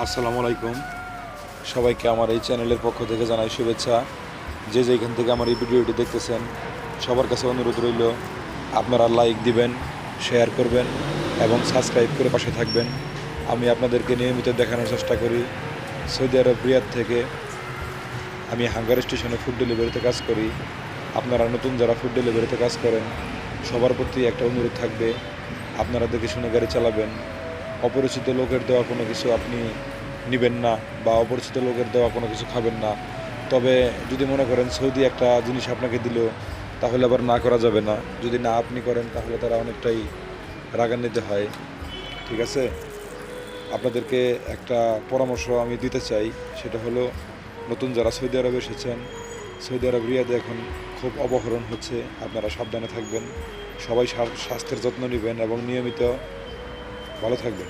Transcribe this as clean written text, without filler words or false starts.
আসসালামু আলাইকুম। সবাইকে আমার এই চ্যানেলের পক্ষ থেকে জানাই শুভেচ্ছা। যে যেখান থেকে আমার এই ভিডিওটি দেখতেছেন সবার কাছে অনুরোধ রইল আপনারা লাইক দিবেন, শেয়ার করবেন এবং সাবস্ক্রাইব করে পাশে থাকবেন। আমি আপনাদেরকে নিয়মিত দেখানোর চেষ্টা করি সৌদি আরব রিয়াদ থেকে। আমি হাঙ্গার স্টেশনে ফুড ডেলিভারিতে কাজ করি। আপনারা নতুন যারা ফুড ডেলিভারিতে কাজ করেন সবার প্রতি একটা অনুরোধ থাকবে, আপনারা দেখে শুনে গাড়ি চালাবেন। অপরিচিত লোকের দেওয়া কোনো কিছু আপনি নেবেন না বা অপরিচিত লোকের দেওয়া কোনো কিছু খাবেন না। তবে যদি মনে করেন সৌদি একটা জিনিস আপনাকে দিল তাহলে আবার না করা যাবে না। যদি না আপনি করেন তাহলে তারা অনেকটাই রাগান্বিত হয়। ঠিক আছে, আপনাদেরকে একটা পরামর্শ আমি দিতে চাই, সেটা হলো নতুন যারা সৌদি আরবে এসেছেন, সৌদি আরব রিয়াদে এখন খুব অপহরণ হচ্ছে। আপনারা সাবধানে থাকবেন, সবাই স্বাস্থ্যের যত্ন নেবেন এবং নিয়মিত ভালো থাকবেন।